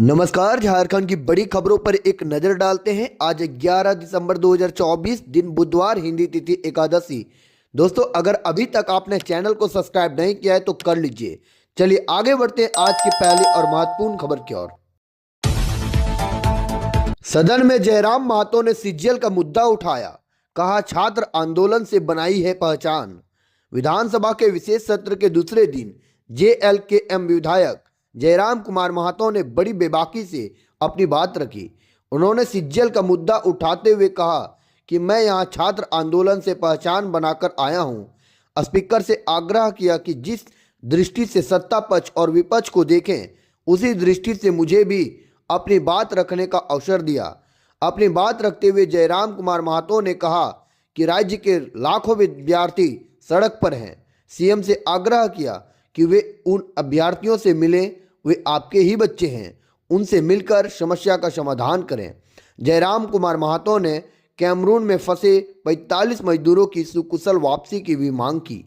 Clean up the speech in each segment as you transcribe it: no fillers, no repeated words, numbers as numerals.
नमस्कार। झारखंड की बड़ी खबरों पर एक नजर डालते हैं। आज 11 दिसंबर 2024 दिन बुधवार, हिंदी तिथि एकादशी। दोस्तों, अगर अभी तक आपने चैनल को सब्सक्राइब नहीं किया है तो कर लीजिए। चलिए आगे बढ़ते हैं आज की पहली और महत्वपूर्ण खबर की ओर। सदन में जयराम महतो ने सीजीएल का मुद्दा उठाया, कहा छात्र आंदोलन से बनाई है पहचान। विधानसभा के विशेष सत्र के दूसरे दिन जेएलकेएम विधायक जयराम कुमार महतो ने बड़ी बेबाकी से अपनी बात रखी। उन्होंने सीजीएल का मुद्दा उठाते हुए कहा कि मैं यहां छात्र आंदोलन से पहचान बनाकर आया हूं। स्पीकर से आग्रह किया कि जिस दृष्टि से सत्ता पक्ष और विपक्ष को देखें, उसी दृष्टि से मुझे भी अपनी बात रखने का अवसर दिया। अपनी बात रखते हुए जयराम कुमार महतो ने कहा कि राज्य के लाखों विद्यार्थी सड़क पर हैं। सीएम से आग्रह किया कि वे उन अभ्यर्थियों से मिलें, वे आपके ही बच्चे हैं, उनसे मिलकर समस्या का समाधान करें। जयराम कुमार महतो ने कैमरून में फंसे 45 मजदूरों की सुकुशल वापसी की भी मांग की।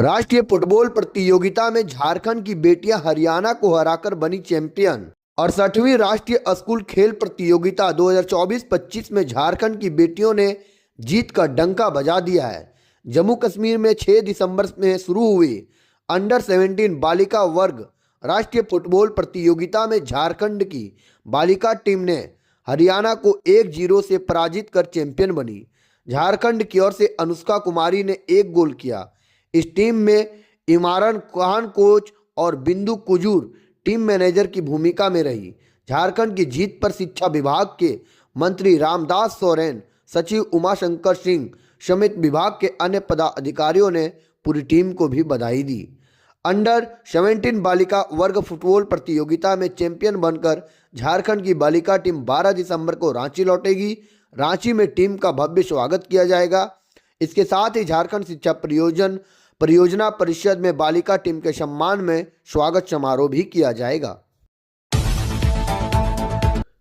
राष्ट्रीय फुटबॉल प्रतियोगिता में झारखंड की बेटियां हरियाणा को हराकर बनी चैंपियन। 68वीं राष्ट्रीय स्कूल खेल प्रतियोगिता 2024-25 में झारखंड की बेटियों ने जीत का डंका बजा दिया है। जम्मू कश्मीर में 6 दिसंबर में शुरू हुई अंडर 17 बालिका वर्ग राष्ट्रीय फुटबॉल प्रतियोगिता में झारखंड की बालिका टीम ने हरियाणा को 1-0 से पराजित कर चैंपियन बनी। झारखंड की ओर से अनुष्का कुमारी ने 1 गोल किया। इस टीम में इमारन खान कोच और बिंदु कुजूर टीम मैनेजर की भूमिका में रही। झारखंड की जीत पर शिक्षा विभाग के मंत्री रामदास सोरेन, सचिव उमाशंकर सिंह समेत विभाग के अन्य पदाधिकारियों ने पूरी टीम को भी बधाई दी। अंडर 17 बालिका वर्ग फुटबॉल प्रतियोगिता में चैंपियन बनकर झारखंड की बालिका टीम 12 दिसंबर को रांची लौटेगी। रांची में टीम का भव्य स्वागत किया जाएगा। इसके साथ ही झारखंड शिक्षा परियोजना परिषद में बालिका टीम के सम्मान में स्वागत समारोह भी किया जाएगा।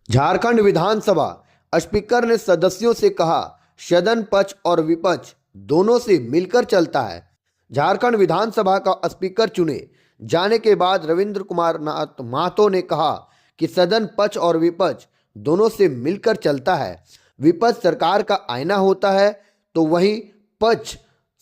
झारखंड विधानसभा स्पीकर ने सदस्यों से कहा, सदन पक्ष और विपक्ष दोनों से मिलकर चलता है। झारखंड विधानसभा का स्पीकर चुने जाने के बाद रविंद्र कुमार नाथ महतो ने कहा कि सदन पक्ष और विपक्ष दोनों से मिलकर चलता है। विपक्ष सरकार का आईना होता है तो वहीं पक्ष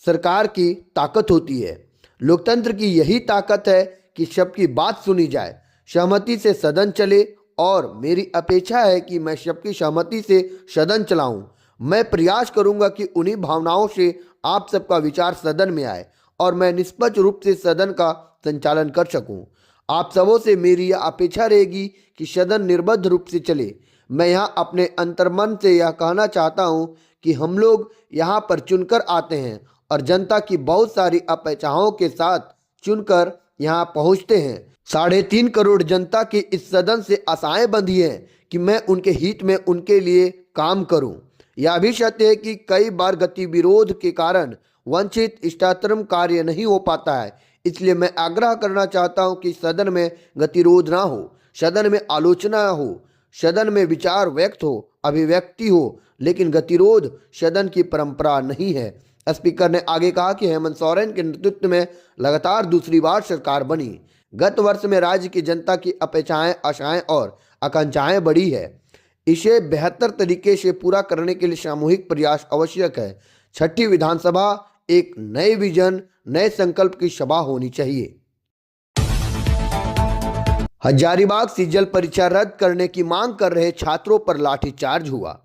सरकार की ताकत होती है। लोकतंत्र की यही ताकत है कि सबकी बात सुनी जाए, सहमति से सदन चले, और मेरी अपेक्षा है कि मैं सबकी सहमति से सदन चलाऊं। मैं प्रयास करूंगा कि उन्हीं भावनाओं से आप सबका विचार सदन में आए और मैं निष्पक्ष रूप से सदन का संचालन कर सकूं। आप सबों से मेरी यह अपेक्षा रहेगी कि सदन निर्बाध रूप से चले। मैं यहां अपने अंतर्मन से यह कहना चाहता हूं कि हम लोग यहां पर चुनकर आते हैं और जनता की बहुत सारी अपेक्षाओं के साथ चुनकर यहां पहुंचते हैं। 3.5 करोड़ जनता की इस सदन से आशाएं बंधी हैं कि मैं उनके हित में उनके लिए काम करूं। यह भी सत्य है कि कई बार गतिविरोध के कारण वंचित इष्टतम कार्य नहीं हो पाता है। इसलिए मैं आग्रह करना चाहता हूं कि सदन में गतिरोध ना हो, सदन में आलोचना हो, सदन में विचार व्यक्त हो, अभिव्यक्ति हो, लेकिन गतिरोध सदन की परंपरा नहीं है। स्पीकर ने आगे कहा कि हेमंत सोरेन के नेतृत्व में लगातार दूसरी बार सरकार बनी। गत वर्ष में राज्य की जनता की अपेक्षाएं, आशाएं और आकांक्षाएं बढ़ी है। इसे बेहतर तरीके से पूरा करने के लिए सामूहिक प्रयास आवश्यक है। छठी विधानसभा एक नए विजन, नए संकल्प की सभा होनी चाहिए। हजारीबाग सीजीएल परीक्षा रद्द करने की मांग कर रहे छात्रों पर लाठीचार्ज हुआ।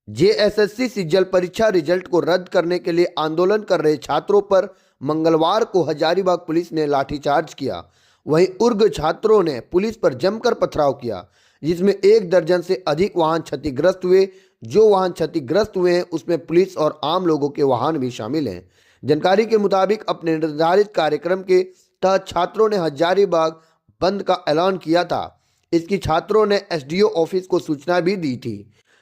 जेएसएससी सीजीएल परीक्षा रिजल्ट को रद्द करने के लिए आंदोलन कर रहे छात्रों पर मंगलवार को हजारीबाग पुलिस ने लाठीचार्ज किया। वहीं उर्ग छात्रों ने पुलिस पर जमकर पथराव किया, जिसमें 1 दर्जन से अधिक वाहन क्षतिग्रस्त हुए। जो वाहन क्षतिग्रस्त हुए हैं उसमें पुलिस और आम लोगों के वाहन भी शामिल हैं। जानकारी के मुताबिक अपने निर्धारित कार्यक्रम के तहत छात्रों ने हजारीबाग बंद का ऐलान किया था। इसकी छात्रों ने एसडीओ ऑफिस को सूचना भी दी थी।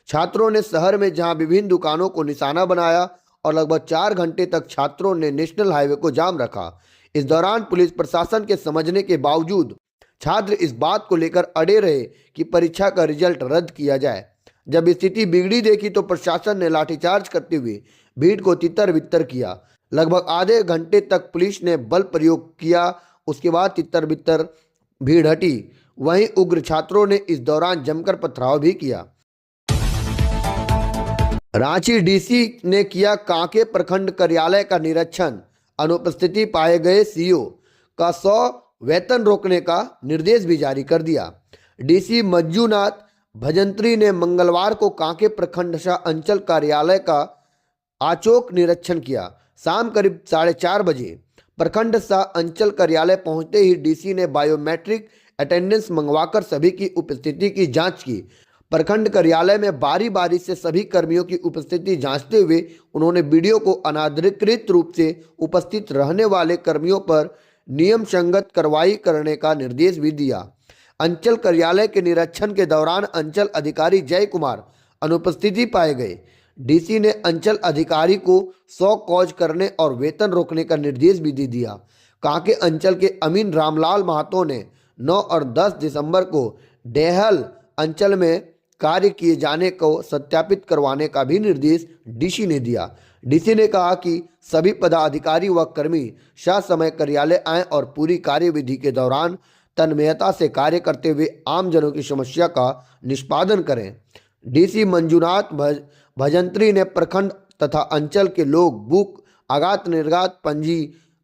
छात्रों ने शहर में जहां विभिन्न दुकानों को निशाना बनाया और लगभग 4 घंटे तक छात्रों ने नेशनल हाईवे को जाम रखा। इस दौरान पुलिस प्रशासन के समझने के बावजूद छात्र इस बात को लेकर अड़े रहे कि परीक्षा का रिजल्ट रद्द किया जाए। जब स्थिति बिगड़ी देखी तो प्रशासन ने लाठीचार्ज करते हुए भीड़ को तितर बितर किया। लगभग आधे घंटे तक पुलिस ने बल प्रयोग किया। उसके बाद तितर बितर भीड़ हटी। वहीं उग्र छात्रों ने इस दौरान जमकर पथराव भी किया। रांची डीसी ने किया कांके प्रखंड कार्यालय का निरीक्षण। अनुपस्थिति पाए गए सीईओ का 100 वेतन रोकने का निर्देश भी जारी कर दिया। डीसी मंजूनाथ भजंत्री ने मंगलवार को कांके प्रखंड शाह अंचल कार्यालय का आचोक निरीक्षण किया। शाम करीब 4:30 बजे प्रखंड शाह अंचल कार्यालय पहुंचते ही डीसी ने बायोमेट्रिक अटेंडेंस मंगवाकर सभी की उपस्थिति की जांच की। प्रखंड कार्यालय में बारी बारी से सभी कर्मियों की उपस्थिति जांचते हुए उन्होंने वीडियो को अनाधिकृत रूप से उपस्थित रहने वाले कर्मियों पर नियम संगत कार्रवाई करने का निर्देश भी दिया। अंचल कार्यालय के निरीक्षण के दौरान अंचल अधिकारी जय कुमार अनुपस्थिति पाए गए। डीसी ने अंचल अधिकारी को 100 कॉज करने और वेतन रोकने का निर्देश भी दे दिया। कांके अंचल के अमीन रामलाल महतो ने 9 और 10 दिसंबर को डेहल अंचल में कार्य किए जाने को सत्यापित करवाने का भी निर्देश डीसी ने दिया। डीसी ने कहा कि सभी पदाधिकारी व कर्मी समय कार्यालय आएं और पूरी कार्यविधि के दौरान तन्मयता से कार्य करते हुए आमजनों की समस्या का निष्पादन करें। डीसी मंजूनाथ भजंत्री ने प्रखंड तथा अंचल के लोग बुक, आगात निर्गात पंजी,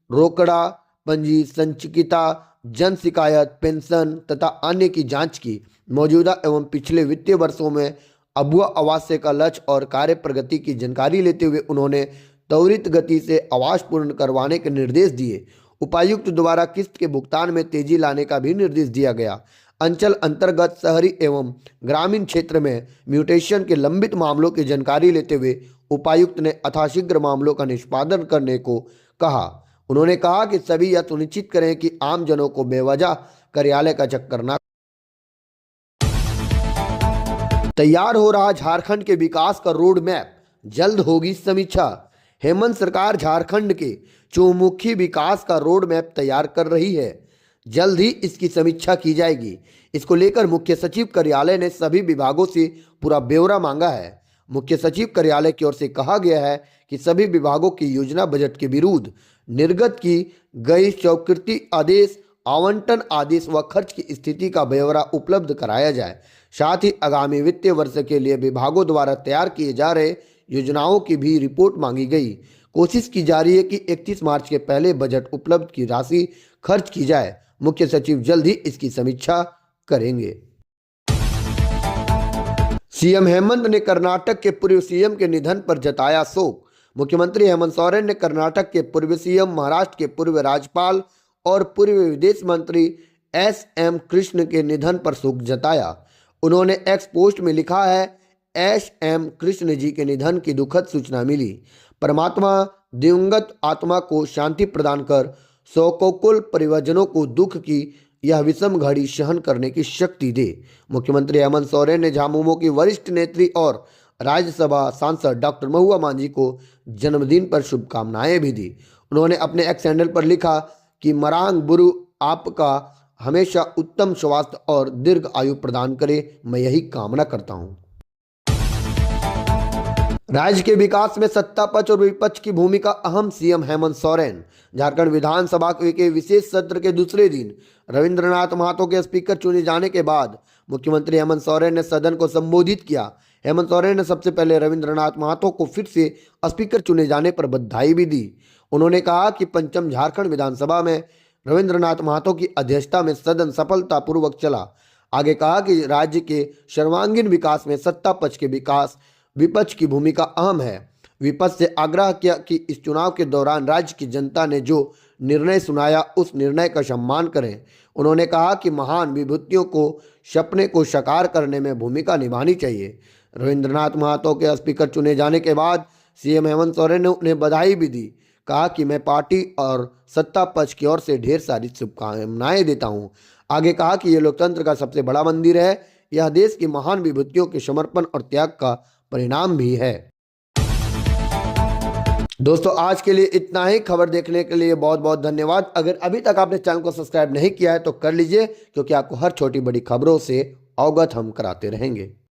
रोकड़ा पंजी, संचिकिता, जन शिकायत, पेंशन तथा अन्य की जांच की। मौजूदा एवं पिछले वित्तीय वर्षों में अबुआ आवास का लक्ष्य और कार्य प्रगति की जानकारी लेते हुए उन्होंने त्वरित गति से आवास पूर्ण करवाने के निर्देश दिए। उपायुक्त द्वारा किस्त के भुगतान में तेजी लाने का भी निर्देश दिया गया। अंचल अंतर्गत शहरी एवं ग्रामीण क्षेत्र में म्यूटेशन के लंबित मामलों की जानकारी लेते हुए उपायुक्त ने यथाशीघ्र मामलों का निष्पादन करने को कहा। उन्होंने कहा कि सभी यह सुनिश्चित करें कि आमजनों को बेवजह कार्यालय का चक्कर न। तैयार हो रहा झारखंड के विकास का रोड मैप, जल्द होगी समीक्षा। हेमंत सरकार झारखंड के चहुमुखी विकास का रोड मैप तैयार कर रही है। जल्द ही इसकी समीक्षा की जाएगी। इसको लेकर मुख्य सचिव कार्यालय ने सभी विभागों से पूरा ब्यौरा मांगा है। मुख्य सचिव कार्यालय की ओर से कहा गया है कि सभी विभागों की योजना बजट के विरुद्ध निर्गत की गई स्वीकृति आदेश, आवंटन आदेश व खर्च की स्थिति का ब्यौरा उपलब्ध कराया जाए। साथ ही आगामी वित्तीय वर्ष के लिए विभागों द्वारा तैयार किए जा रहे योजनाओं की भी रिपोर्ट मांगी गई। कोशिश की जा रही है कि 31 मार्च के पहले बजट उपलब्ध की राशि खर्च की जाए। मुख्य सचिव जल्द ही इसकी समीक्षा करेंगे। सीएम हेमंत ने कर्नाटक के पूर्व सीएम के निधन पर जताया शोक। मुख्यमंत्री हेमंत सोरेन ने कर्नाटक के पूर्व सीएम, महाराष्ट्र के पूर्व राज्यपाल और पूर्व विदेश मंत्री एस.एम. कृष्ण के निधन पर शोक जताया। उन्होंने एक्स पोस्ट में लिखा है, एस.एम. कृष्ण जी के निधन की दुखद सूचना मिली। परमात्मा दिवंगत आत्मा को शांति प्रदान कर शोकोकुल परिवारजनों को दुख की यह विषम घड़ी सहन करने की शक्ति दे। मुख्यमंत्री हेमंत सोरेन ने झामुमो की वरिष्ठ नेत्री और राज्यसभा सांसद डॉक्टर महुआ मांझी को जन्मदिन पर शुभकामनाएं भी दी। उन्होंने अपने एक्स हैंडल पर लिखा कि मरांग बुरु आपका हमेशा उत्तम स्वास्थ्य और दीर्घ आयु प्रदान करे, मैं यही कामना करता हूं। राज्य के विकास में सत्ता पक्ष और विपक्ष की भूमिका अहम, सीएम हेमंत सोरेन। झारखंड विधानसभा के विशेष सत्र के दूसरे दिन रविंद्रनाथ महतो के स्पीकर चुने जाने के बाद मुख्यमंत्री हेमंत सोरेन ने सदन को संबोधित किया। हेमंत सोरेन ने सबसे पहले रविंद्रनाथ महतो को फिर से स्पीकर चुने जाने पर बधाई भी दी। उन्होंने कहा कि पंचम झारखंड विधानसभा में रविंद्रनाथ महतो की अध्यक्षता में सदन सफलतापूर्वक चला। आगे कहा कि राज्य के सर्वांगीण विकास में सत्ता पक्ष के विकास विपक्ष की भूमिका अहम है। विपक्ष से आग्रह किया कि इस चुनाव के दौरान राज्य की जनता ने जो निर्णय सुनाया उस निर्णय का सम्मान करें। उन्होंने कहा कि महान विभूतियों को सपने को साकार करने में भूमिका निभानी चाहिए। रविंद्रनाथ महतो के स्पीकर चुने जाने के बाद सीएम हेमंत सोरेन ने उन्हें बधाई भी दी। कहा कि मैं पार्टी और सत्ता पक्ष की ओर से ढेर सारी शुभकामनाएं देता हूं। आगे कहा कि यह लोकतंत्र का सबसे बड़ा मंदिर है। यह देश की महान विभूतियों के समर्पण और त्याग का परिणाम भी है। दोस्तों, आज के लिए इतना ही। खबर देखने के लिए बहुत बहुत धन्यवाद। अगर अभी तक आपने चैनल को सब्सक्राइब नहीं किया है तो कर लीजिए, क्योंकि आपको हर छोटी बड़ी खबरों से अवगत हम कराते रहेंगे।